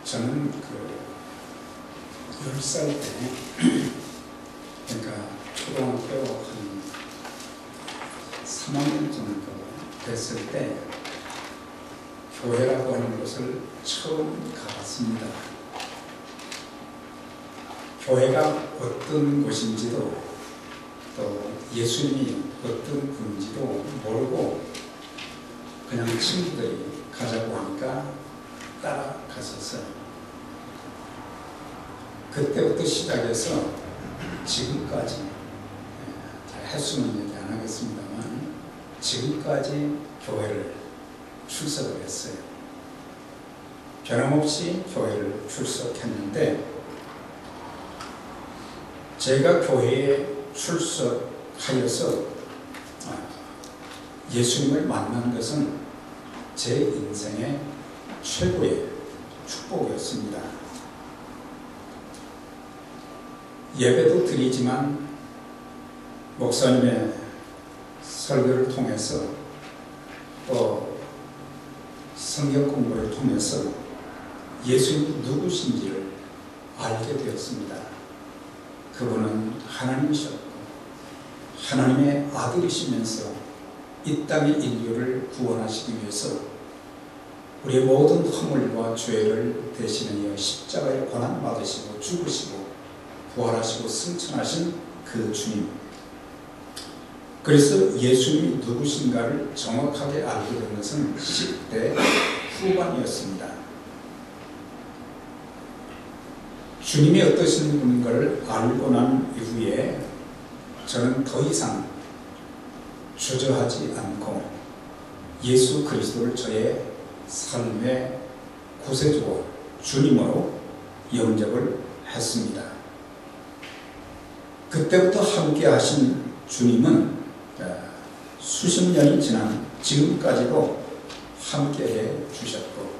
저는 10살 때, 그러니까 초등학교 한 3학년 정도 됐을 때 교회라고 하는 곳을 처음 가봤습니다. 교회가 어떤 곳인지도 또 예수님이 어떤 분인지도 모르고 그냥 친구들이 가자고 하니까 따라갔었어요. 그때부터 시작해서 지금까지, 횟수는 얘기 안 하겠습니다만 지금까지 교회를 출석을 했어요. 변함없이 교회를 출석했는데, 제가 교회에 출석하여서 예수님을 만난 것은 제 인생의 최고의 축복이었습니다. 예배도 드리지만 목사님의 설교를 통해서 또 성경 공부를 통해서 예수님이 누구신지를 알게 되었습니다. 그분은 하나님이셨고 하나님의 아들이시면서 이 땅의 인류를 구원하시기 위해서 우리의 모든 허물과 죄를 대신하여 십자가에 고난받으시고 죽으시고 부활하시고 승천하신 그 주님. 그래서 예수님이 누구신가를 정확하게 알게 된 것은 10대 후반이었습니다. 주님이 어떠신 분인가를 알고 난 이후에 저는 더 이상 주저하지 않고 예수 그리스도를 저의 삶의 구세주와 주님으로 영접을 했습니다. 그때부터 함께 하신 주님은 수십 년이 지난 지금까지도 함께해 주셨고,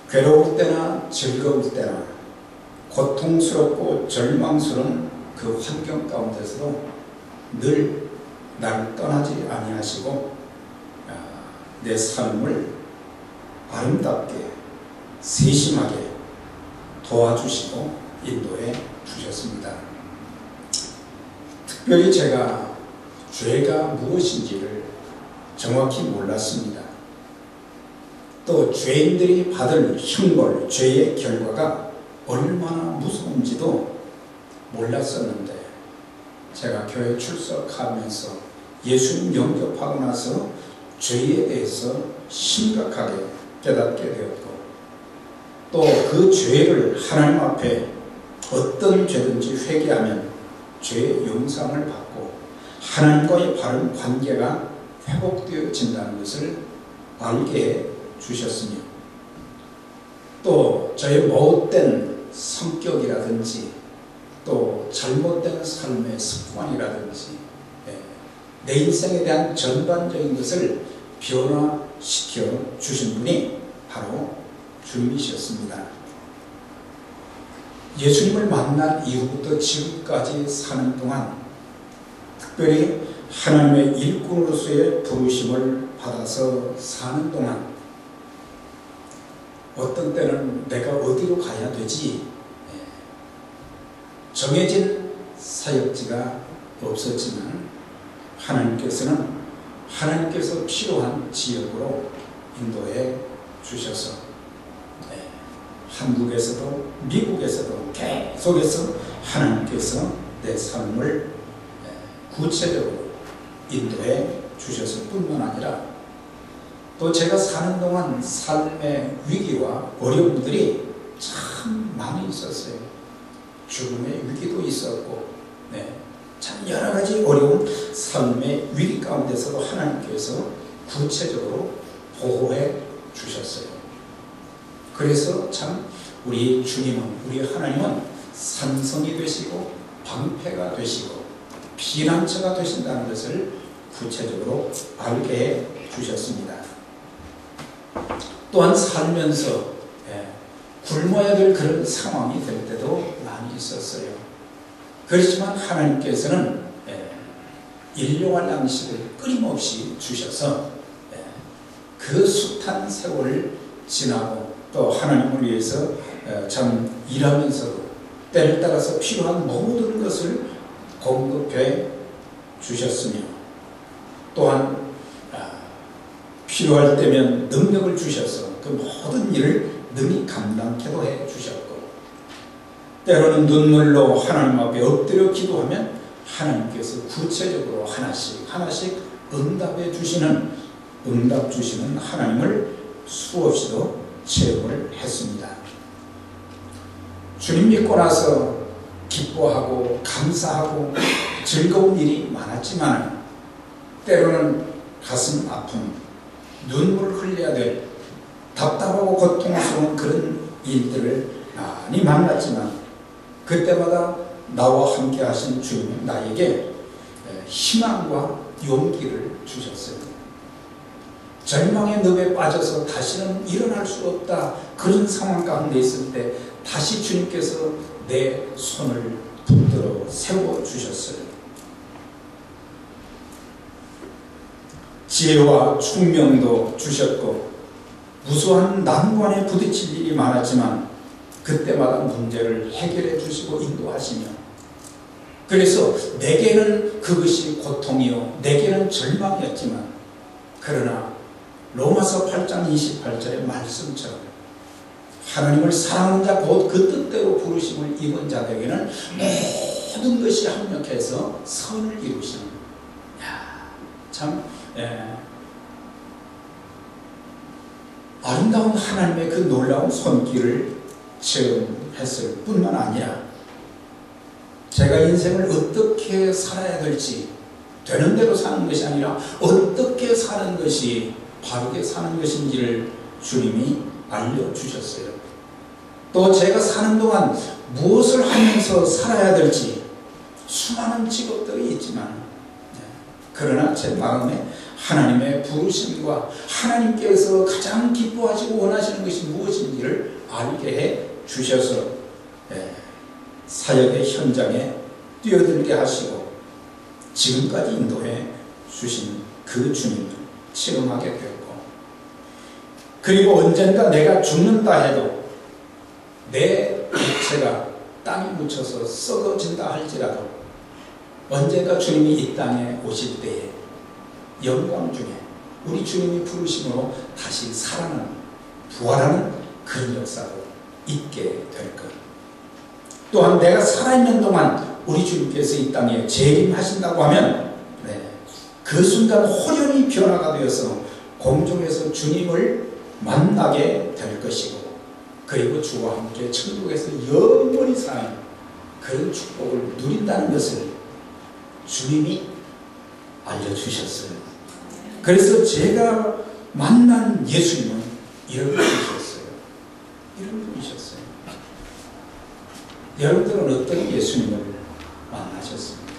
괴로울 때나 즐거울 때나 고통스럽고 절망스러운 그 환경 가운데서도 늘 나를 떠나지 아니하시고 내 삶을 아름답게 세심하게 도와주시고 인도해 주셨습니다. 특별히 제가 죄가 무엇인지를 정확히 몰랐습니다. 또 죄인들이 받을 형벌, 죄의 결과가 얼마나 무서운지도 몰랐었는데, 제가 교회 출석하면서 예수님 영접하고 나서 죄에 대해서 심각하게 깨닫게 되었고, 또 그 죄를 하나님 앞에 어떤 죄든지 회개하면 죄의 용서를 받고 하나님과의 바른 관계가 회복되어진다는 것을 알게 해 주셨으며, 또 저의 못된 성격이라든지 또 잘못된 삶의 습관이라든지 내 인생에 대한 전반적인 것을 변화시켜 주신 분이 바로 주님이셨습니다. 예수님을 만난 이후부터 지금까지 사는 동안, 특별히 하나님의 일꾼으로서의 부르심을 받아서 사는 동안, 어떤 때는 내가 어디로 가야 되지, 정해진 사역지가 없었지만 하나님께서 필요한 지역으로 인도해 주셔서 한국에서도 미국에서도 계속해서 하나님께서 내 삶을 구체적으로 인도해 주셨을 뿐만 아니라, 또 제가 사는 동안 삶의 위기와 어려움들이 참 많이 있었어요. 죽음의 위기도 있었고, 참 여러 가지 어려운 삶의 위기 가운데서도 하나님께서 구체적으로 보호해 주셨어요. 그래서 참 우리 주님은, 우리 하나님은 산성이 되시고 방패가 되시고 피난처가 되신다는 것을 구체적으로 알게 해 주셨습니다. 또한 살면서 굶어야 될 그런 상황이 될 때도 많이 있었어요. 그렇지만 하나님께서는 일용할 양식을 끊임없이 주셔서 그 숱한 세월을 지나고 또 하나님을 위해서 참 일하면서도 때를 따라서 필요한 모든 것을 공급해 주셨으며, 또한 필요할 때면 능력을 주셔서 그 모든 일을 능히 감당케도 해 주셨고, 때로는 눈물로 하나님 앞에 엎드려 기도하면 하나님께서 구체적으로 하나씩 응답 주시는 하나님을 수없이도 체험을 했습니다. 주님 믿고 나서 기뻐하고 감사하고 즐거운 일이 많았지만, 때로는 가슴 아픈, 눈물을 흘려야 될 답답하고 고통스러운 그런 일들을 많이 만났지만, 그때마다 나와 함께 하신 주님은 나에게 희망과 용기를 주셨어요. 절망의 늪에 빠져서 다시는 일어날 수 없다, 그런 상황 가운데 있을 때 다시 주님께서 내 손을 붙들어 세워주셨어요. 지혜와 총명도 주셨고, 무수한 난관에 부딪힐 일이 많았지만 그때마다 문제를 해결해 주시고 인도하시며, 그래서 내게는 그것이 고통이요 내게는 절망이었지만, 그러나 로마서 8장 28절의 말씀처럼 하나님을 사랑하는 자 곧 그 뜻대로 부르심을 입은 자들에게는 모든 것이 합력해서 선을 이루시는, 참 아름다운 하나님의 그 놀라운 손길을 체험했을 뿐만 아니라, 제가 인생을 어떻게 살아야 될지, 되는 대로 사는 것이 아니라 어떻게 사는 것이 바르게 사는 것인지를 주님이 알려주셨어요. 또 제가 사는 동안 무엇을 하면서 살아야 될지, 수많은 직업들이 있지만, 그러나 제 마음에 하나님의 부르심과 하나님께서 가장 기뻐하시고 원하시는 것이 무엇인지를 알게 해 주셔서 사역의 현장에 뛰어들게 하시고 지금까지 인도해 주신 그 주님을 체험하게 되었고, 그리고 언젠가 내가 죽는다 해도 내 육체가 땅에 묻혀서 썩어진다 할지라도 언젠가 주님이 이 땅에 오실 때에 영광 중에 우리 주님이 부르심으로 다시 살아나는, 부활하는 그런 역사도 있게 될 것. 또한 내가 살아있는 동안 우리 주님께서 이 땅에 재림하신다고 하면 그 순간 호련히 변화가 되어서 공중에서 주님을 만나게 될 것이고, 그리고 주와 함께 천국에서 영원히 사는 그런 축복을 누린다는 것을 주님이 알려주셨어요. 그래서 제가 만난 예수님은 이런 분이셨어요. 이런 분이셨어요. 여러분들은 어떤 예수님을 만나셨습니까?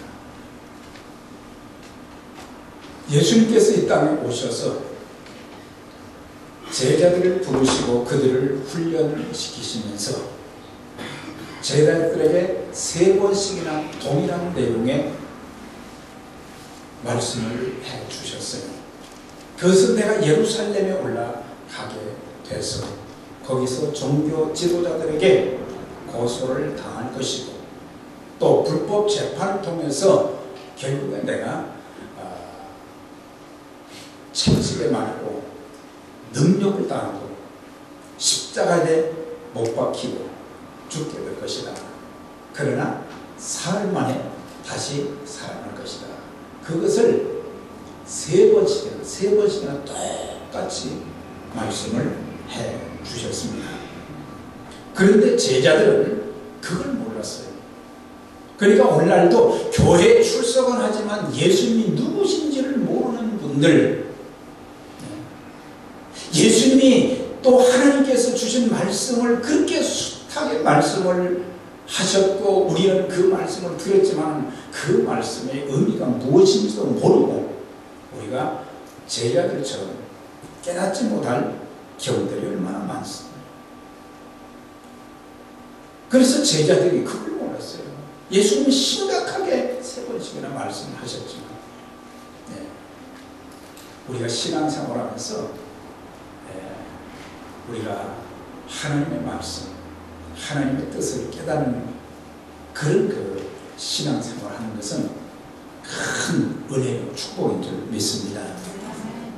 예수님께서 이 땅에 오셔서 제자들을 부르시고 그들을 훈련을 시키시면서 제자들에게 3번씩이나 동일한 내용의 말씀을 해 주셨어요. 그것은 내가 예루살렘에 올라가게 돼서 거기서 종교 지도자들에게 고소를 당할 것이고, 또 불법 재판을 통해서 결국에 내가 채찍에 맞고 능력을 당하고 십자가에 못 박히고 죽게 될 것이다. 그러나 사흘 만에 다시 살아날 것이다. 그것을 3번씩이나 똑같이 말씀을 해 주셨습니다. 그런데 제자들은 그걸 몰랐어요. 그러니까 오늘날도 교회에 출석은 하지만 예수님이 누구신지를 모르는 분들, 예수님이 또 하나님께서 주신 말씀을 그렇게 숱하게 말씀을 하셨고 우리는 그 말씀을 들었지만 그 말씀의 의미가 무엇인지도 모르고 우리가 제자들처럼 깨닫지 못할 경우들이 얼마나 많습니다. 그래서 제자들이 그걸 몰랐어요. 예수님이 심각하게 3번씩이나 말씀하셨지만 우리가 신앙생활하면서 우리가 하나님의 말씀, 하나님의 뜻을 깨닫는 그런 그 신앙생활을 하는 것은 큰 은혜요 축복인 줄 믿습니다.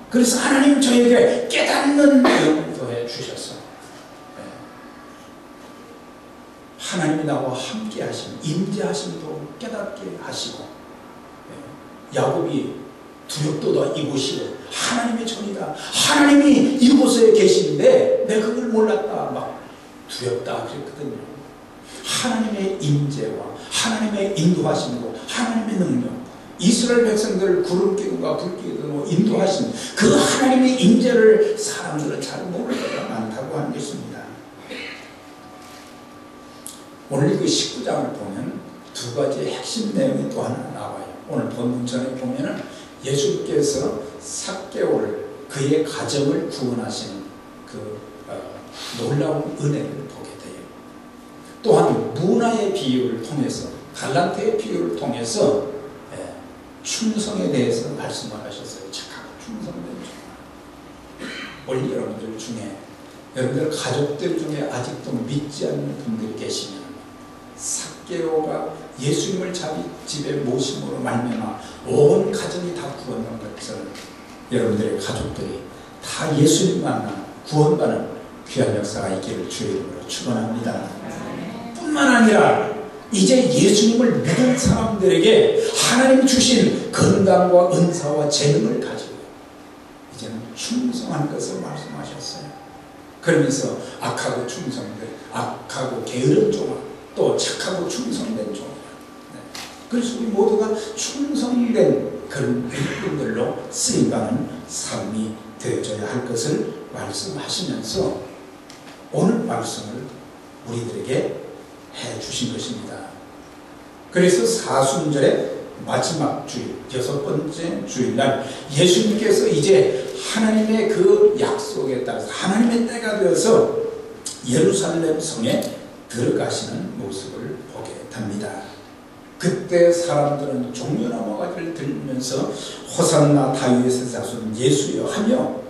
그래서 하나님 저에게 깨닫는 영도해 주셔서 하나님이 나와 함께 하신 임재하심도 깨닫게 하시고 야곱이 두렵도다 이곳이요 하나님의 전이다 하나님이 이곳에 계신데 내가 그걸 몰랐다 막 두렵다 그랬거든요. 하나님의 임재와 하나님의 인도하심으로 하나님의 능력 이스라엘 백성들을 구름 기둥과 불 기둥으로 인도하신 그 하나님의 임재를 사람들은 잘 모를 때가 많다고 하는 것입니다. 오늘 그 19장을 보면 두 가지 핵심 내용이 또 하나 나와요. 오늘 본문 전에 보면은 예수님께서 삭개오를 그의 가정을 구원하시는 그 놀라운 은혜를 보게 돼요. 또한 문화의 비유를 통해서 갈라디아의 비유를 통해서 충성에 대해서 말씀을 하셨어요. 착하고 충성된 종. 원래 여러분들 중에 여러분들 가족들 중에 아직도 믿지 않는 분들이 계시면 삭개오가 예수님을 자기 집에 모심으로 말미암아 온 가정이 다 구원받는 것처럼 여러분들의 가족들이 다 예수님 만나 구원받는 귀한 역사가 있기를 주의 이름으로 축원합니다. 뿐만 아니라 이제 예수님을 믿은 사람들에게 하나님 주신 건강과 은사와 재능을 가지고 이제는 충성한 것을 말씀하셨어요. 그러면서 악하고 충성된 악하고 게으른 종아 또 착하고 충성된 종아 그래서 우리 모두가 충성된 그런 일꾼들로 쓰임받는 삶이 되어져야 할 것을 말씀하시면서 오늘 말씀을 우리들에게 해 주신 것입니다. 그래서 사순절의 마지막 주일, 6번째 주일날 예수님께서 이제 하나님의 그 약속에 따라서 하나님의 때가 되어서 예루살렘 성에 들어가시는 모습을 보게 됩니다. 그때 사람들은 종려나무가지를 들면서 호산나 다윗의 자손 예수여 하며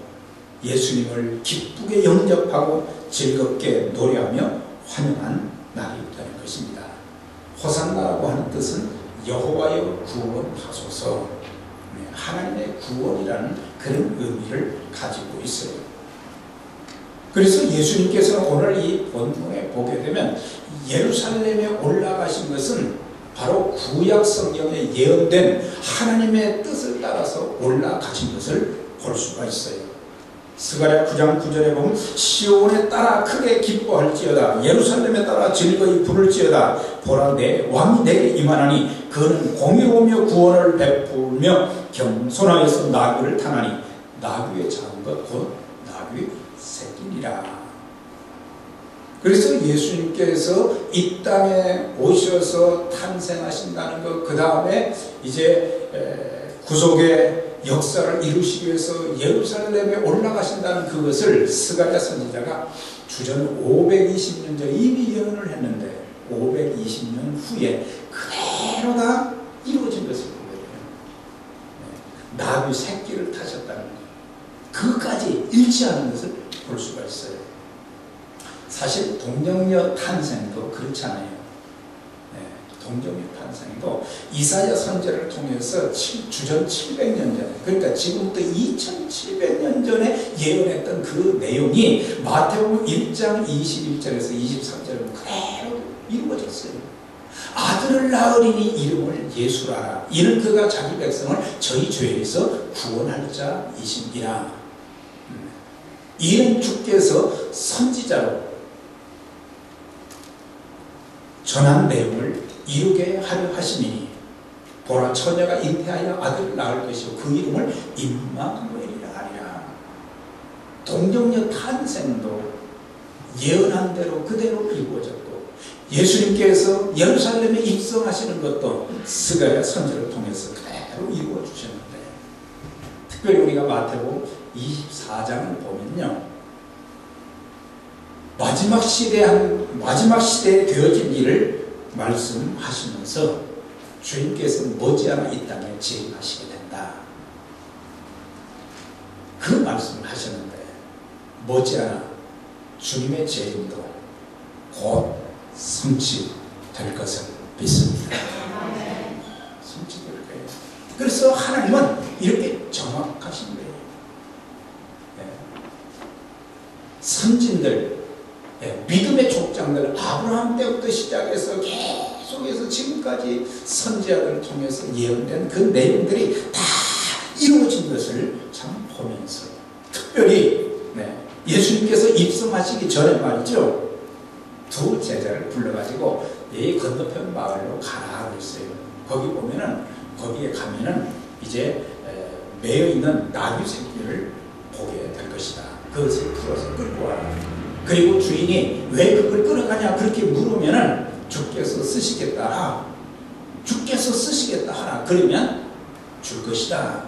예수님을 기쁘게 영접하고 즐겁게 노래하며 환영한 날이 되는 것입니다. 호산나라고 하는 뜻은 여호와여 구원하소서, 하나님의 구원이라는 그런 의미를 가지고 있어요. 그래서 예수님께서는 오늘 이 본문에 보게 되면 예루살렘에 올라가신 것은 바로 구약 성경에 예언된 하나님의 뜻을 따라서 올라가신 것을 볼 수가 있어요. 스가랴 9장 9절에 보면 시온에 따라 크게 기뻐할지어다 예루살렘에 따라 즐거이 부를지어다 보라 내 왕이 내게 임하나니 그는 공의로우며 구원을 베풀며 겸손하여서 나귀를 타나니 나귀의 작은 것 곧 나귀 새끼니라. 그래서 예수님께서 이 땅에 오셔서 탄생하신다는 것, 그 다음에 이제 구속의 역사를 이루시기 위해서 예루살렘에 올라가신다는 그것을 스가랴 선지자가 주전 520년 전에 이미 예언을 했는데 520년 후에 그대로 다 이루어진 것을 보게 돼요. 나귀 새끼를 타셨다는 것, 그것까지 일치하는 것을 볼 수가 있어요. 사실 동정녀 탄생도 그렇잖아요. 동정녀 탄생도 이사야 선지자를 통해서 주전 700년 전에, 그러니까 지금부터 2700년 전에 예언했던 그 내용이 마태복음 1장 21절에서 23절은 그대로 이루어졌어요. 아들을 낳으리니 이름을 예수라. 이는 그가 자기 백성을 저희 죄에서 구원할 자이신이라. 이는 주께서 선지자로 전한 내용을 이루게 하려 하시니 보라 처녀가 잉태하여 아들을 낳을 것이요 그 이름을 임마누엘이라 하리라. 동정녀 탄생도 예언한 대로 그대로 이루어졌고 예수님께서 예루살렘에 입성하시는 것도 스가랴 선지를 통해서 그대로 이루어 주셨는데, 특별히 우리가 마태복음 24장을 보면요, 마지막 시대에 되어질 일을 말씀하시면서 주님께서 머지않아 이 땅에 재림하시게 된다. 그 말씀을 하셨는데 머지않아 주님의 재림도 곧 성취될 것을 믿습니다. 성취될 거예요. 그래서 하나님은 이렇게 정확하신 거예요. 선진들, 믿음의 족장들, 아브라함 때부터 시작해서 계속해서 지금까지 선지자들을 통해서 예언된 그 내용들이 다 이루어진 것을 참 보면서, 특별히 예수님께서 입성하시기 전에 말이죠, 두 제자를 불러가지고 이 건너편 마을로 가라 그랬어요. 거기 보면은, 거기에 가면은 이제 매여 있는 나귀 새끼를 보게 될 것이다. 그것을 풀어서 끌고 와라. 그리고 주인이 왜 그걸 끌어가냐 그렇게 물으면은 주께서 쓰시겠다. 주께서 쓰시겠다 하라. 그러면 줄 것이다.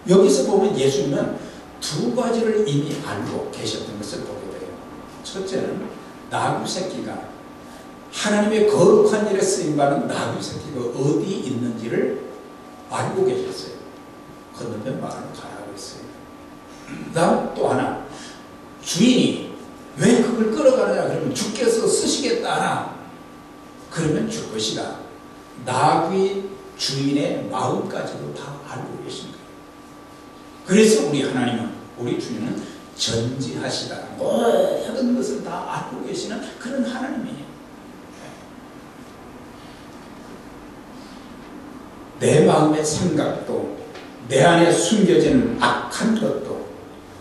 여기서 보면 예수님은 두 가지를 이미 알고 계셨던 것을 보게 돼요. 첫째는 나귀 새끼가, 하나님의 거룩한 일에 쓰임받은 나귀 새끼가 어디 있는지를 알고 계셨어요. 건너편 마을로 가라고 했어요. 다음 또 하나, 주인이 왜 그걸 끌어가느냐 그러면 주께서 쓰시겠다 하나, 그러면 줄 것이다. 나귀 주인의 마음까지도 다 알고 계신 거예요. 그래서 우리 하나님은, 우리 주님은 전지하시다. 모든 것을 다 알고 계시는 그런 하나님이에요. 내 마음의 생각도, 내 안에 숨겨진 악한 것도,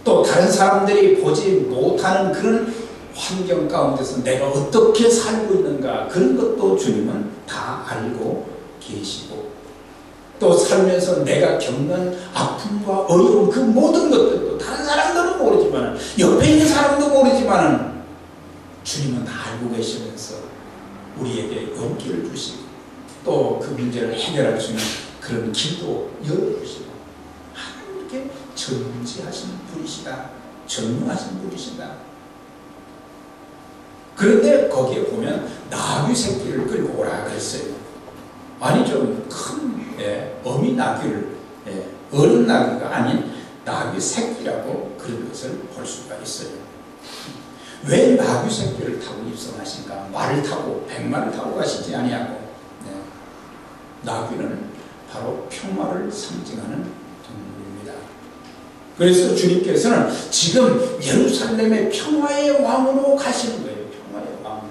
또 다른 사람들이 보지 못하는 그런 환경 가운데서 내가 어떻게 살고 있는가, 그런 것도 주님은 다 알고 계시고, 또 살면서 내가 겪는 아픔과 어려움, 그 모든 것들도 다른 사람들은 모르지만, 옆에 있는 사람도 모르지만 주님은 다 알고 계시면서 우리에게 용기를 주시고, 또 그 문제를 해결할 수 있는 그런 길도 열어주시고, 하나님 이렇게 전지하신 분이시다. 전능하신 분이시다. 그런데 거기에 보면 나귀 새끼를 끌고 오라 그랬어요. 아니 좀 큰 어미 나귀를, 어른 나귀가 아닌 나귀 새끼라고 그런 것을 볼 수가 있어요. 왜 나귀 새끼를 타고 입성하신가? 말을 타고, 백마를 타고 가시지 아니하고. 나귀는 바로 평화를 상징하는 동물입니다. 그래서 주님께서는 지금 예루살렘의 평화의 왕으로 가시는 거예요. 평화의 왕으로.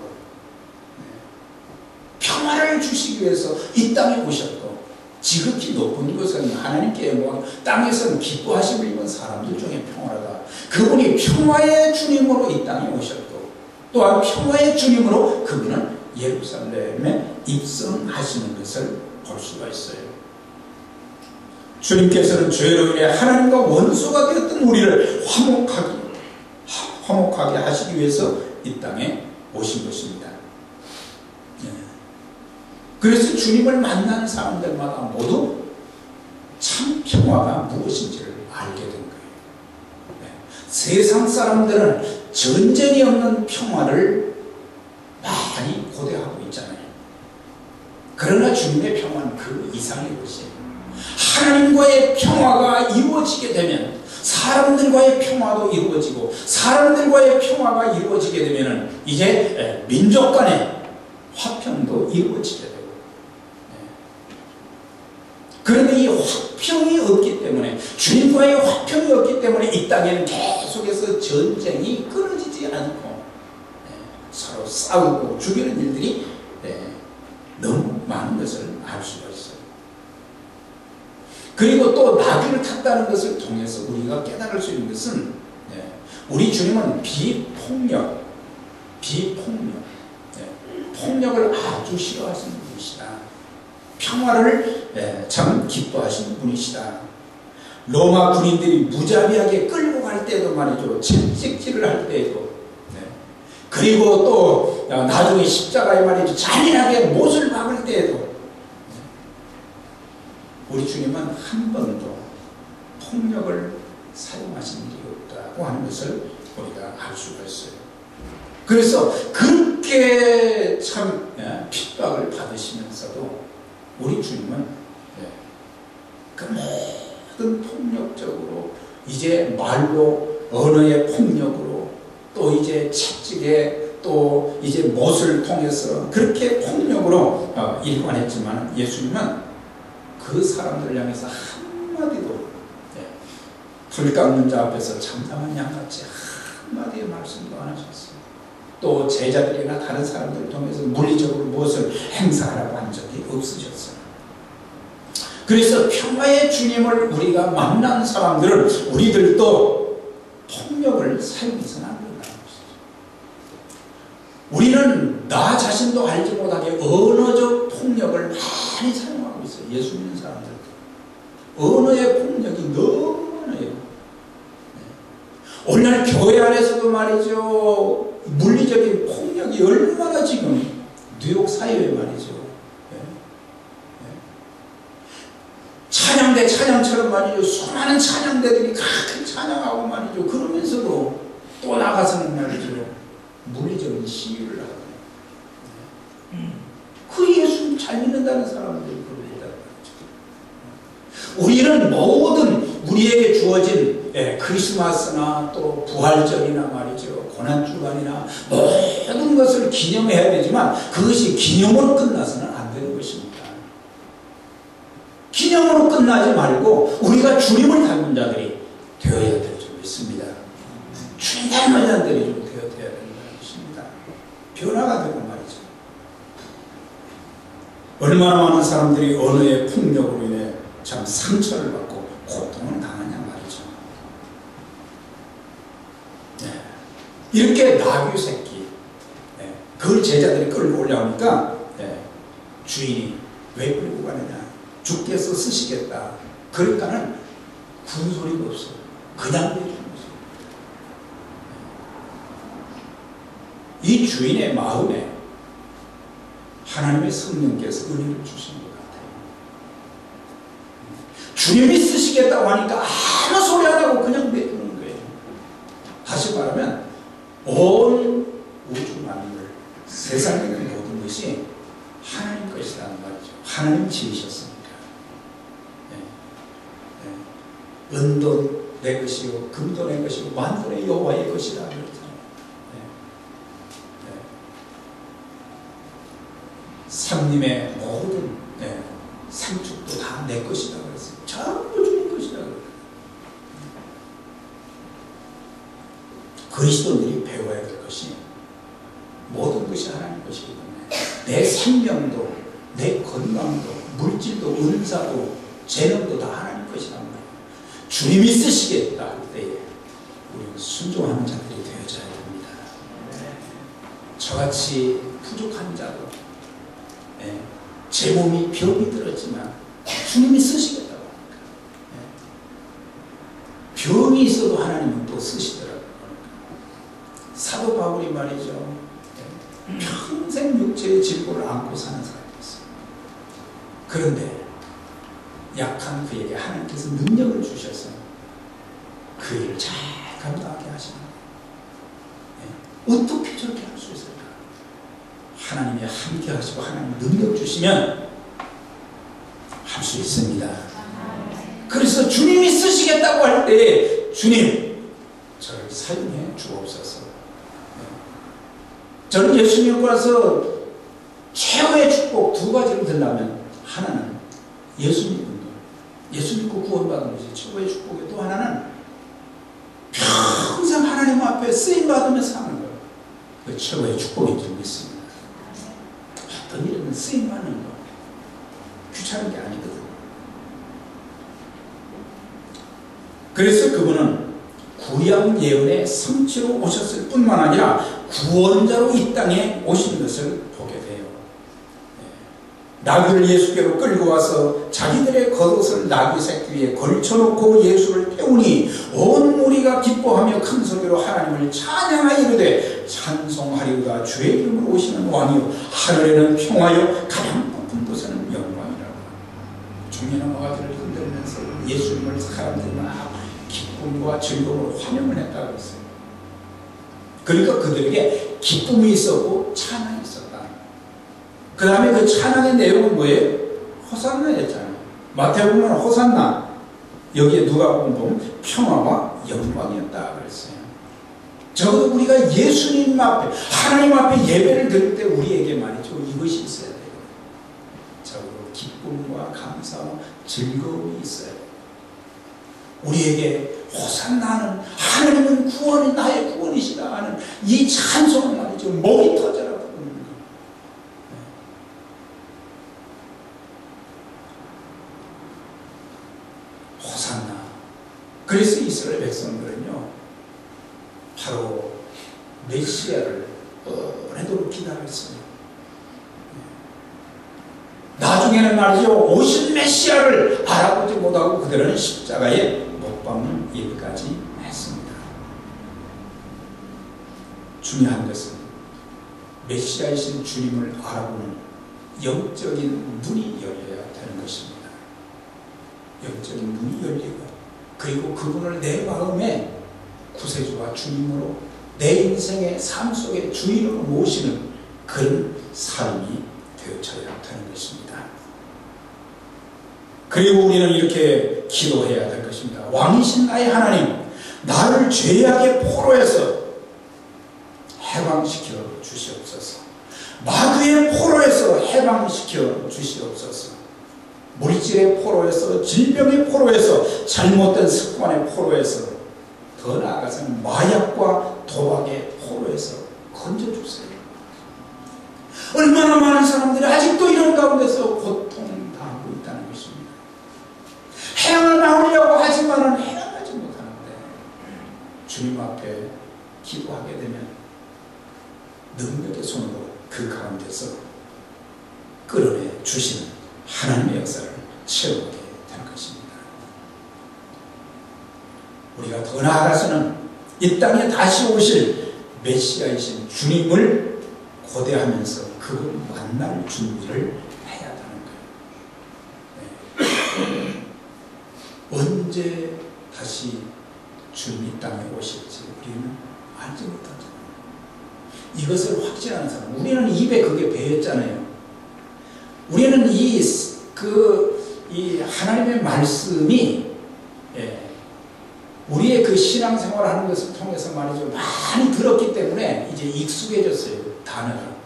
평화를 주시기 위해서 이 땅에 오셨고, 지극히 높은 것은 하나님께 영광, 땅에서는 기뻐하심을 입은 사람들 중에 평화로다. 그분이 평화의 주님으로 이 땅에 오셨고, 또한 평화의 주님으로 그분은 예루살렘에 입성하시는 것을 볼 수가 있어요. 주님께서는 죄로 인해 하나님과 원수가 되었던 우리를 화목하게 하시기 위해서 이 땅에 오신 것입니다. 그래서 주님을 만나는 사람들마다 모두 참 평화가 무엇인지를 알게 된 거예요. 세상 사람들은 전쟁이 없는 평화를 많이 고대하고 있잖아요. 그러나 주님의 평화는 그 이상의 것이에요. 하나님과의 평화가 이루어지게 되면 사람들과의 평화도 이루어지고, 사람들과의 평화가 이루어지게 되면 이제 민족 간의 화평도 이루어지게 되고. 그런데 이 화평이 없기 때문에, 주님과의 화평이 없기 때문에 이 땅에는 계속해서 전쟁이 끊어지지 않고 서로 싸우고 죽이는 일들이 너무 많은 것을 알 수가 있어요. 그리고 또 나귀를 탔다는 것을 통해서 우리가 깨달을 수 있는 것은, 우리 주님은 폭력을 아주 싫어하시는 분이시다. 평화를 참 기뻐하시는 분이시다. 로마 군인들이 무자비하게 끌고 갈 때도 말이죠, 채찍질을 할 때에도, 그리고 또 나중에 십자가에 말이죠, 잔인하게 못을 박을 때에도 우리 주님은 한 번도 폭력을 사용하신 일이 없다고 하는 것을 우리가 알 수가 있어요. 그래서 그렇게 참 핍박을 받으시면서도 우리 주님은 그 모든 폭력적으로 이제 말로 언어의 폭력으로 또 이제 채찍에 또 이제 못을 통해서 그렇게 폭력으로 일관했지만 예수님은 그 사람들을 향해서 한마디도 불 깎는 자 앞에서 참담한 양같이 한마디의 말씀도 안 하셨어요. 또 제자들이나 다른 사람들을 통해서 물리적으로 무엇을 행사하라고 한 적이 없으셨어요. 그래서 평화의 주님을 우리가 만난 사람들은 우리들도 폭력을 사용해서는 안 된다는 것이죠. 우리는 나 자신도 알지 못하게 언어적 폭력을 많이 사용하고 있어요. 예수 믿는 사람들도. 언어의 폭력이 너무 많아요. 오늘날 교회 안에서도 말이죠. 물리적인 폭력이 얼마나 지금 뉴욕 사회에 말이죠. 찬양대 찬양처럼 말이죠. 수많은 찬양대들이 가끔 찬양하고 말이죠. 그러면서도 또 나가서는 말이죠. 물리적인 시위를 하거든요. 그 예수 잘 믿는다는 사람들이 그러고 있다는 말이죠. 우리는 모든 우리에게 주어진 크리스마스나 또 부활절이나 말이죠. 고난주간이나 모든 것을 기념해야 되지만 그것이 기념으로 끝나서는 안 되는 것입니다. 기념으로 끝나지 말고 우리가 주님을 닮은 자들이 되어야 될 줄 믿습니다. 주님 닮은 자들이 좀 되어야 된다는 것입니다. 변화가 되고 말이죠. 얼마나 많은 사람들이 언어의 폭력으로 인해 참 상처를 받고 고통을 당하냐 말이죠. 이렇게 나귀 새끼 그걸 제자들이 끌고 올라오니까 주인이 왜 끌고 가느냐, 주께서 쓰시겠다. 그러니까는 군소리가 없어요. 그냥 내주는 거죠. 이 주인의 마음에 하나님의 성령께서 은혜를 주신 것 같아요. 주님이 쓰시겠다고 하니까 아무 소리 안 하고 그냥 내주는 거예요. 다시 말하면 온 우주 만물, 세상에 있는 모든 것이 하나님 것이라는 말이죠. 하나님 지으셨습니다. 은도 내 것이요 금도 내 것이요 만군의 여호와의 것이라 그랬잖아요. 상님의 모든 상축도 다 내 것이다 그랬어요. 전부 주님 것이다 그랬어요. 그리스도인들이 배워야 될 것이 모든 것이 하나님 것이기 때문에 내 생명도 내 건강도 물질도 은사도 재능도 다 하나님 것이란 말이에요. 주님이 쓰시겠다 할 때에 우리는 순종하는 자들이 되어져야 됩니다. 저같이 부족한 자도 제 몸이 병이 들었지만 주님이 쓰시겠다고 합니까? 병이 있어도 하나님은 또 쓰시더라고요. 사도 바울이 말이죠. 평생 육체의 질고를 안고 사는 사람이었어요. 그런데 약한 그에게 하나님께서 능력을 주셔서 그 일을 잘 감당하게 하시는 거예요. 어떻게 저렇게 할 수 있을까? 하나님이 함께 하시고 하나님 능력 주시면 할 수 있습니다. 그래서 주님이 쓰시겠다고 할 때 주님 저를 사용해 주옵소서. 저는 예수 믿고 나서 최고의 축복 두 가지를 들라면 하나는 예수 믿는 것, 예수 믿고 구원받은 것이 최고의 축복이고 또 하나는 평생 하나님 앞에 쓰임받으면서 사는 것, 그 최고의 축복인 줄 믿습니다. 어떤 일은 쓰임받는 거 귀찮은 게 아니거든. 그래서 그분은 구약 예언의 성취로 오셨을 뿐만 아니라 구원자로 이 땅에 오신 것을 보게 돼요. 나귀를 예수께로 끌고 와서 자기들의 겉옷을 나귀 새끼 위에 걸쳐놓고 예수를 태우니 온 무리가 기뻐하며 큰 소리로 하나님을 찬양하여 이르되 찬송하리로다. 주의 이름으로 오시는 왕이요 하늘에는 평화요 가장 높은 곳에는 영광이라고. 종려나 모가지를 흔들면서 예수님을 사람들이 막 기쁨과 즐거움으로 환영을 했다고 했어요. 그러니까 그들에게 기쁨이 있었고 찬양이 있었다. 그 다음에 그 찬양의 내용은 뭐예요? 호산나였잖아요. 마태복음은 호산나, 여기에 누가복음 보면 평화와 영광이었다 그랬어요. 적어도 우리가 예수님 앞에, 하나님 앞에 예배를 드릴 때 우리에게 말이죠, 이것이 있어야 돼요. 적어도 기쁨과 감사와 즐거움이 있어야 돼요. 우리에게 호산나는, 하나님은 구원이 나의 구원이시다 하는 이 찬송은 말이죠, 목이 터져라 부르는 거. 호산나. 그래서 이스라엘 백성들은요, 바로 메시아를 오래도록 기다렸어요. 나중에는 말이죠, 오신 메시아를 알아보지 못하고 그들은 십자가에 못 박는 일까지 했습니다. 중요한 것은 메시아이신 주님을 알아보는 영적인 눈이 열려야 되는 것입니다. 영적인 눈이 열리고, 그리고 그분을 내 마음에 구세주와 주님으로, 내 인생의 삶 속의 주인으로 모시는 그런 삶이 되어져야 되는 것입니다. 그리고 우리는 이렇게 기도해야 될 것입니다. 왕이신 나의 하나님, 나를 죄악의 포로에서 해방시켜 주시옵소서. 마귀의 포로에서 해방시켜 주시옵소서. 물질의 포로에서, 질병의 포로에서, 잘못된 습관의 포로에서, 더 나아가서는 마약과 도박의 포로에서 건져주세요. 얼마나 많은 사람들이 아직도 이런 가운데서 고통당하고 있다는 것입니다. 헤어나오려고 하지만은 헤어나지 못하는데, 주님 앞에 기도하게 되면 능력의 손으로 그 가운데서 끌어내 주시는 하나님의 역사를 체험하게 되는 것입니다. 우리가 더 나아가서는 이 땅에 다시 오실 메시아이신 주님을 고대하면서 그걸 만날 준비를 해야 하는 거예요. 네. 언제 다시 주님이 이 땅에 오실지 우리는 알지 못하죠. 이것을 확신하는 사람, 우리는 입에 그게 배었잖아요. 우리는 이 하나님의 말씀이, 우리의 그 신앙생활을 하는 것을 통해서 말이죠, 많이 들었기 때문에 이제 익숙해졌어요. 단어가.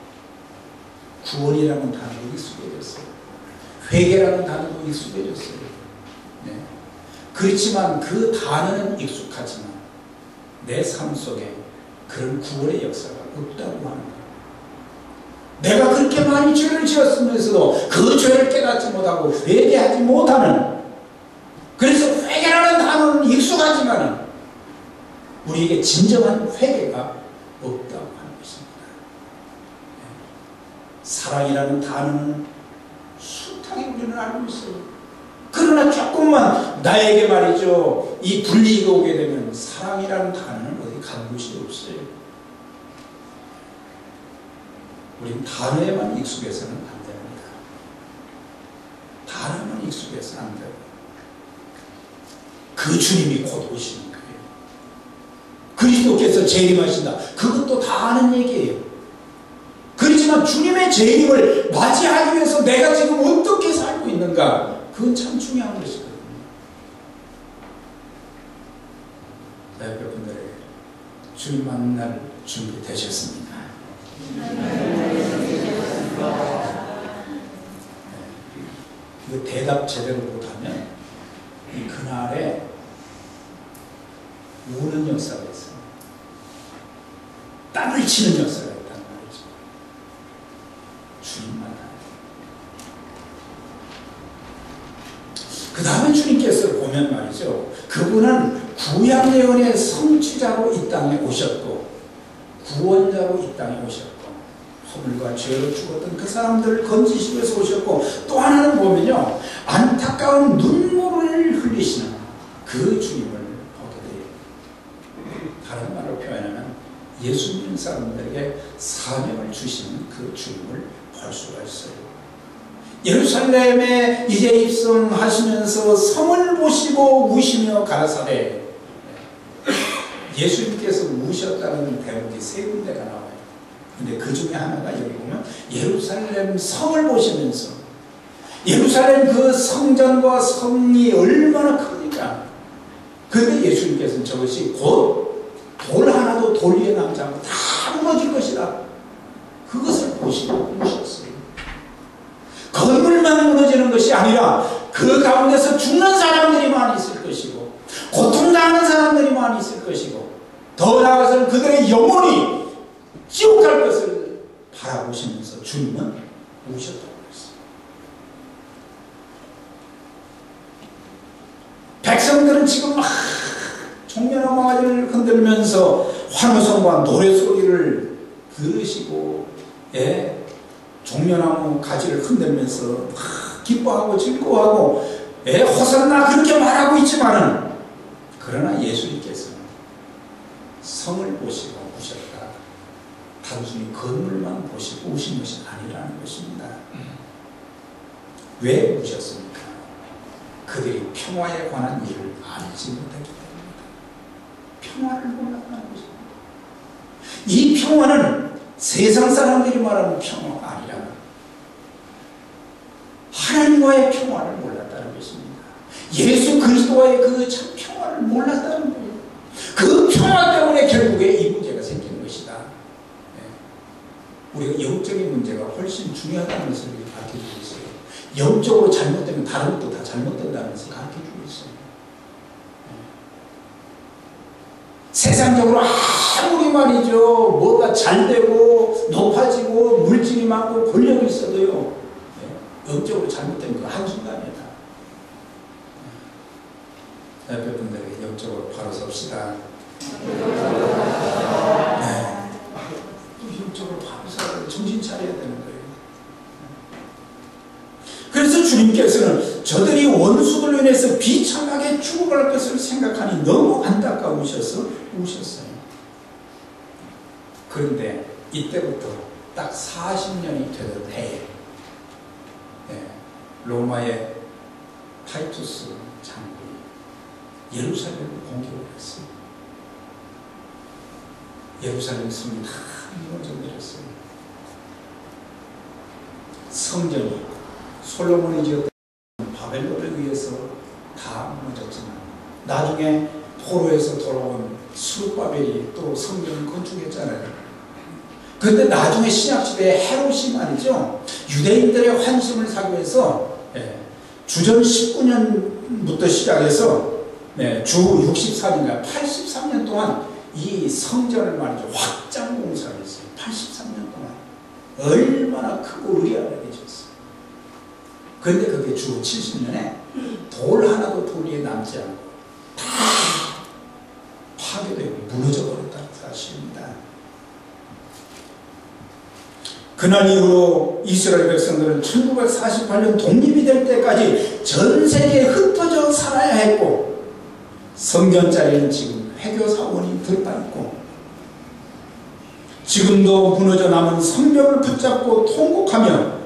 구원이라는 단어도 익숙해졌어요. 회개라는 단어도 익숙해졌어요. 네. 그렇지만 그 단어는 익숙하지만 내 삶 속에 그런 구원의 역사가 없다고 하는 거예요. 내가 그렇게 많이 죄를 지었으면서도 그 죄를 깨닫지 못하고 회개하지 못하는, 그래서 회개라는 단어는 익숙하지만 우리에게 진정한 회개가 없다고 하는 것입니다. 사랑이라는 단어는 숱하게 우리는 알고 있어요. 그러나 조금만 나에게 말이죠, 이 불이익이 오게 되면 사랑이라는 단어는 어디 간 곳이 없어요. 우리는 단어에만 익숙해서는 안 됩니다. 단어만 익숙해서는 안 돼요. 그 주님이 곧 오시는 거예요. 그리스도께서 재림하신다. 그것도 다 아는 얘기예요. 그렇지만 주님의 재림을 맞이하기 위해서 내가 지금 어떻게 살고 있는가, 그건 참 중요한 것이거든요. 여러분들에게 주님 만날 준비 되셨습니까? 그 대답 제대로 못하면 그날에 우는 역사가 있어요. 땀을 치는 역사가 있단 말이죠. 주님 만나요. 그 다음에 주님께서 보면 말이죠, 그분은 구약 예언의 성취자로 이 땅에 오셨고, 구원자로 이 땅에 오셨고, 허물과 죄로 죽었던 그 사람들을 건지시기 위해서 오셨고, 또 하나는 보면요, 안타까운 눈물을 흘리시는 그 주님을 보게 돼요. 다른 말로 표현하면 예수 믿는 사람들에게 사명을 주시는 그 주님을 볼 수가 있어요. 예루살렘에 이제 입성하시면서 성을 보시고 우시며 가라사대, 예수님께서 우셨다는 대목이 세 군데가 나와요. 근데 그 중에 하나가 여기 보면 예루살렘 성을 보시면서, 예루살렘 그 성전과 성이 얼마나 크니까 그런데 예수님께서는 저것이 곧 돌 하나도 돌 위에 남지 않고 다 무너질 것이다. 그것을 보시고 우셨어요. 건물만 무너지는 것이 아니라 그 가운데서 죽는 사람들이 많이 있을 것이고 고통당하는 사람들이 많이 있을 것이고 더 나아가서는 그들의 영혼이 지옥 갈 것을 바라보시면서 주님은 우셨다고 했어요. 백성들은 지금 막 종려나무 가지를 흔들면서 환호성과 노래소리를 들으시고 종려나무 가지를 흔들면서 막 기뻐하고 즐거워하고 호산나 그렇게 말하고 있지만은 그러나 예수님께서는 성을 보시고 우셨다. 단순히 건물만 보시고 우신 것이 아니라는 것입니다. 왜 우셨습니까? 그들이 평화에 관한 일을 알지 못했기 때문입니다. 평화를 몰랐다는 것입니다. 이 평화는 세상 사람들이 말하는 평화가 아니라 하나님과의 평화를 몰랐다는 것입니다. 예수 그리스도와의 그 참 평화를 몰랐다는 거예요. 그 평화 때문에 결국에 이 문제가 생기는 것이다. 우리가 영적인 문제가 훨씬 중요하다는 것을 가르쳐주고 있어요. 영적으로 잘못되면 다른 것도 다 잘못된다는 것을 가르쳐주고 있어요. 세상적으로 아무리 말이죠 뭐가 잘되고 높아지고 물질이 많고 권력이 있어도요 영적으로 잘못된 그 한순간이다. 옆에 분들에게 영적으로 바로 섭시다. 영적으로 바로 서야 정신 차려야 되는 거예요. 그래서 주님께서는 저들이 원수들로 인해서 비참하게 죽어갈 것을 생각하니 너무 안타까우셔서 우셨어요. 그런데 이때부터 딱 40년이 되던 해에 로마의 타이투스 장군이 예루살렘을 공격을 했어요. 예루살렘 성이 다 무너져 내렸어요. 성전이 솔로몬이 지었던 바벨론에 의해서 다 무너졌지만 나중에 포로에서 돌아온 스룹바벨이 또 성전을 건축했잖아요. 그런데 나중에 신약시대에 헤롯이 말이죠 유대인들의 환심을 사기 위해서 주전 19년부터 시작해서 주 64년인가 83년 동안 이 성전을 말이죠 확장 공사를 했어요. 83년 동안 얼마나 크고 의리하게 되셨어요. 그런데 그게 주 70년에 돌 하나도 돌 위에 남지 않고 다 파괴되고 무너져 버렸다는 사실입니다. 그날 이후로 이스라엘 백성들은 1948년 독립이 될 때까지 전 세계에 흩어져 살아야 했고 성전 자리는 지금 회교사원이 들어있고 지금도 무너져 남은 성벽을 붙잡고 통곡하며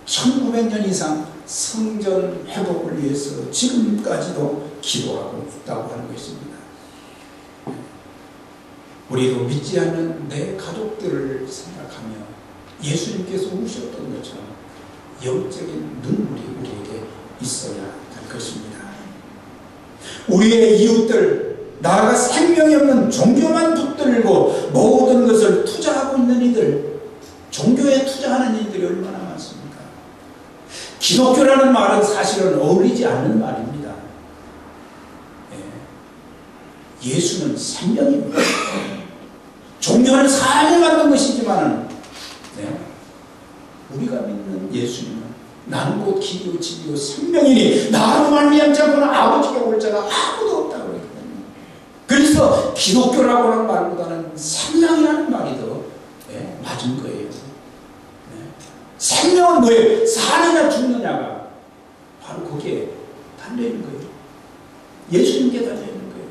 1900년 이상 성전 회복을 위해서 지금까지도 기도하고 있다고 하는 것입니다. 우리도 믿지 않는 내 가족들을 생각하며 예수님께서 우셨던 것처럼 영적인 눈물이 우리에게 있어야 할 것입니다. 우리의 이웃들, 나아가 생명이 없는 종교만 붙들고 모든 것을 투자하고 있는 이들, 종교에 투자하는 이들이 얼마나 많습니까? 기독교라는 말은 사실은 어울리지 않는 말입니다. 예수는 생명입니다. 종교는 삶을 만든 것이지만 우리가 믿는 예수님은 나는 곧 길이요 진리요 생명이니 나로 말미암지 않고는 아버지께 올 자가 아무도 없다고 그랬거든요. 그래서 기독교라고 하는 말보다는 생명이라는 말이 더 맞은 거예요. 생명은 뭐예요? 사느냐 죽느냐가 바로 거기에 달려있는 거예요. 예수님께 달려있는 거예요.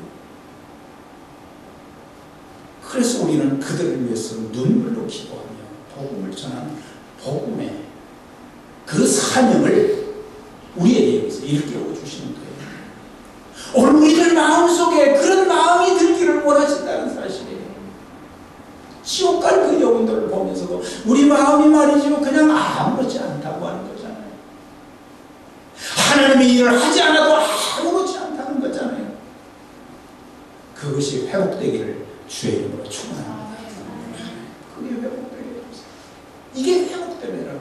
그래서 우리는 그들을 위해서 눈물로 기도하며 복음을 전하는 복음의 그 사명을 우리에게 일깨워 주시는 거예요. 오늘 우리들 마음속에 그런 마음이 들기를 원하신다는 사실이에요. 지옥 갈 그 영혼들을 보면서도 우리 마음이 말이죠 그냥 아무렇지 않다고 하는 거잖아요. 하나님의 일을 하지 않아도 아무렇지 않다는 거잖아요. 그것이 회복되기를 주의 이름으로 축원합니다. 그게 회복되기를. 이게 회복되면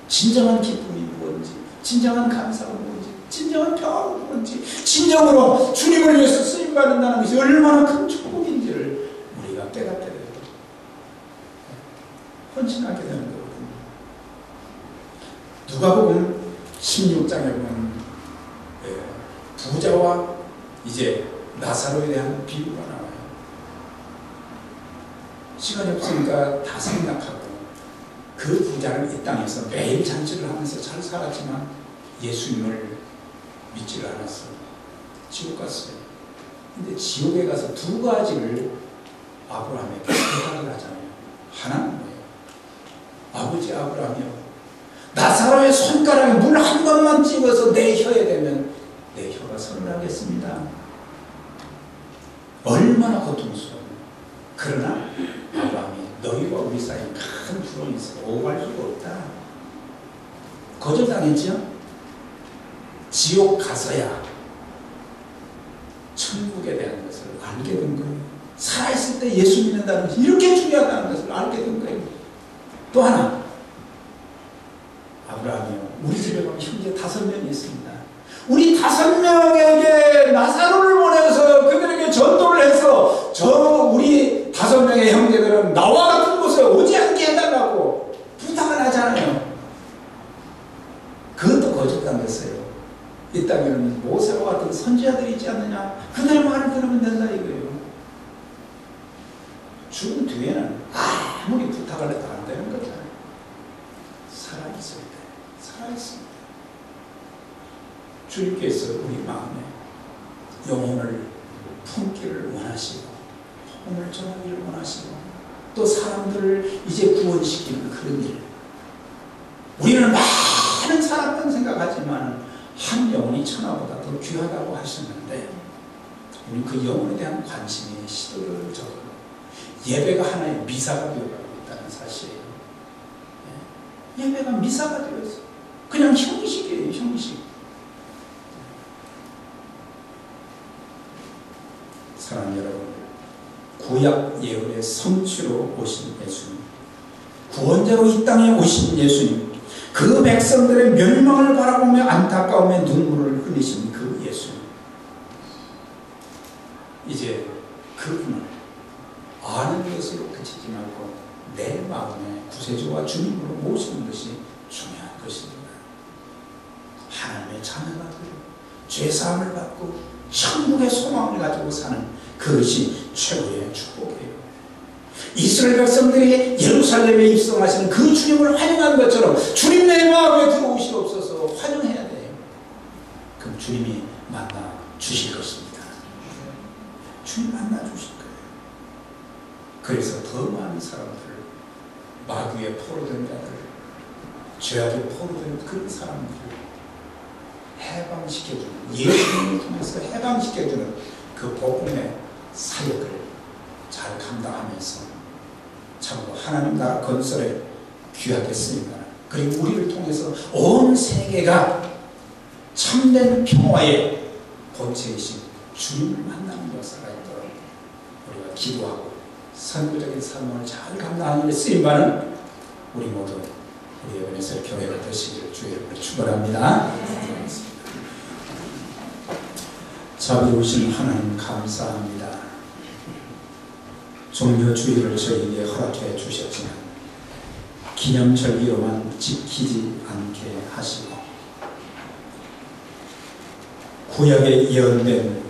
진정한 기쁨이 무엇인지, 진정한 감사가 무엇인지, 진정한 평화가 무엇인지, 진정으로 주님을 위해서 쓰임받는다는 것이 얼마나 큰 축복인지를 우리가 깨닫게 돼요. 헌신하게 되는 거거든요. 누가복음 16장에 보면 부자와 이제 나사로에 대한 비유가 나와요. 시간이 없으니까 다 생략하고, 그 부자는 이 땅에서 매일 잔치를 하면서 잘 살았지만 예수님을 믿지를 않았어요. 지옥 갔어요. 근데 지옥에 가서 두 가지를 아브라함에게 부탁을 하잖아요. 하나는 뭐예요? 아버지 아브라함이요, 나사로의 손가락에 물 한 번만 찍어서 내 혀에 대면 내 혀가 서늘하겠습니다. 얼마나 고통스러워요. 그러나 아브라함이 너희와 우리 사이에 큰 불언이 있어 오갈 수가 없다. 거절당했죠? 지옥 가서야 천국에 대한 것을 알게 된 거예요. 살아있을 때 예수 믿는다는 것이 이렇게 중요하다는 것을 알게 된 거예요. 또 하나, 아브라함이요, 우리 집에 보면 형제 5명이 있습니다. 우리 5명에게 나사로를 보내서 그들에게 전도를 해서 우리 5명의 형제들은 나와 같은 곳에 오지 않게 해달라고 부탁을 하잖아요. 그것도 거짓당했어요. 이 땅에는 모세와 같은 선지자들이 있지 않느냐, 그들의 말을 들으면 된다 이거예요. 죽은 뒤에는 아무리 부탁을 해도 안 되는 거잖아요. 살아있을 때, 살아있을 때 주님께서 우리 마음에 영혼을 품기를 원하시고, 복음을 전하기를 원하시고, 또 사람들을 이제 구원시키는 그런 일. 우리는 많은 사람만 생각하지만 한 영혼이 천하보다 더 귀하다고 하셨는데, 우리 그 영혼에 대한 관심이 시도를 적어요. 예배가 하나의 미사가 되어가고 있다는 사실이에요. 예배가 미사가 되었어요. 그냥 형식이에요, 형식. 사랑하는 여러분, 구약 예언의 성취로 오신 예수님, 구원자로 이 땅에 오신 예수님, 그 백성들의 멸망을 바라보며 안타까움에 눈물을 흘리신 그 예수님, 이제 그분을 아는 것으로 그치지 말고 내 마음에 구세주와 주님으로 모시는 것이 중요한 것입니다. 하나님의 자녀가 되고 죄사함을 받고 천국의 소망을 가지고 사는 그것이 최고의 축복이에요. 이스라엘 백성들이 예루살렘에 입성하시는 그 주님을 환영한 것처럼 주님 내 마음에 들어오시옵소서 환영해야 돼요. 그럼 주님이 만나 주실 것입니다. 주님 만나 주실 거예요. 그래서 더 많은 사람들, 마귀에 포로된 자들, 죄악에 포로된 그런 사람들을 해방시켜주는, 예수님을 통해서 해방시켜주는 그 복음의 사역을 잘 감당하면서 참으로 하나님 나라 건설에 귀하게 쓰임받는, 그리고 우리를 통해서 온 세계가 참된 평화의 본체이신 주님을 만나는 역사가 있도록 우리가 기도하고 선교적인 사명을 잘 감당하는 데 쓰임받는 우리 모두 우리 에베네셀 교회가 되시기를 주의 이름으로 축원합니다. 자비로우신 하나님 감사합니다. 종려주의를 저희에게 허락해 주셨지만 기념절기로만 지키지 않게 하시고, 구약에 예언된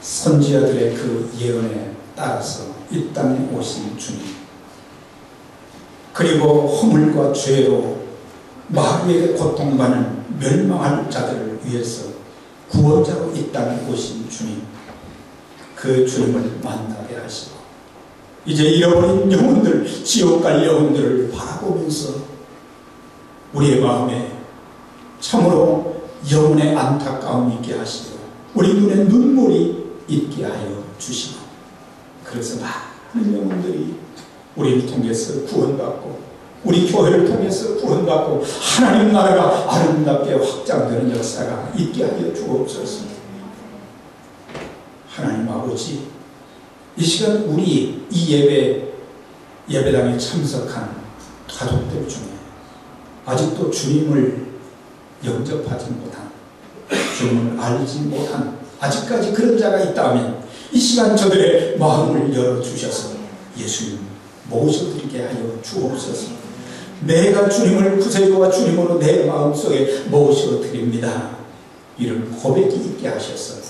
선지자들의 그 예언에 따라서 이 땅에 오신 주님, 그리고 허물과 죄로 마귀에게 고통받는 멸망할 자들을 위해서 구원자로 이 땅에 오신 주님, 그 주님을 만나게 하시고, 이제 잃어버린 영혼들, 지옥 갈 영혼들을 바라보면서 우리의 마음에 참으로 영혼의 안타까움이 있게 하시고, 우리 눈에 눈물이 있게 하여 주시고, 그래서 많은 영혼들이 우리를 통해서 구원받고, 우리 교회를 통해서 구원받고 하나님 나라가 아름답게 확장되는 역사가 있게 하여 주옵소서. 하나님 아버지, 이 시간 우리 이 예배당에 참석한 가족들 중에 아직도 주님을 영접하지 못한, 주님을 알지 못한 아직까지 그런 자가 있다면 이 시간 저들의 마음을 열어주셔서 예수님 모셔드리게 하여 주옵소서. 내가 주님을 구세주와 주님으로 내 마음속에 모셔드립니다. 이런 고백이 있게 하셔서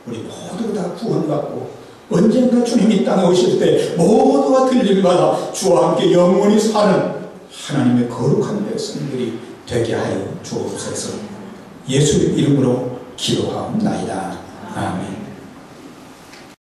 우리 모두 다 구원받고 언젠가 주님이 땅에 오실 때 모두가 들림마다 주와 함께 영원히 사는 하나님의 거룩한 백성들이 되게 하여 주옵소서. 예수의 이름으로 기도하옵나이다. 아멘.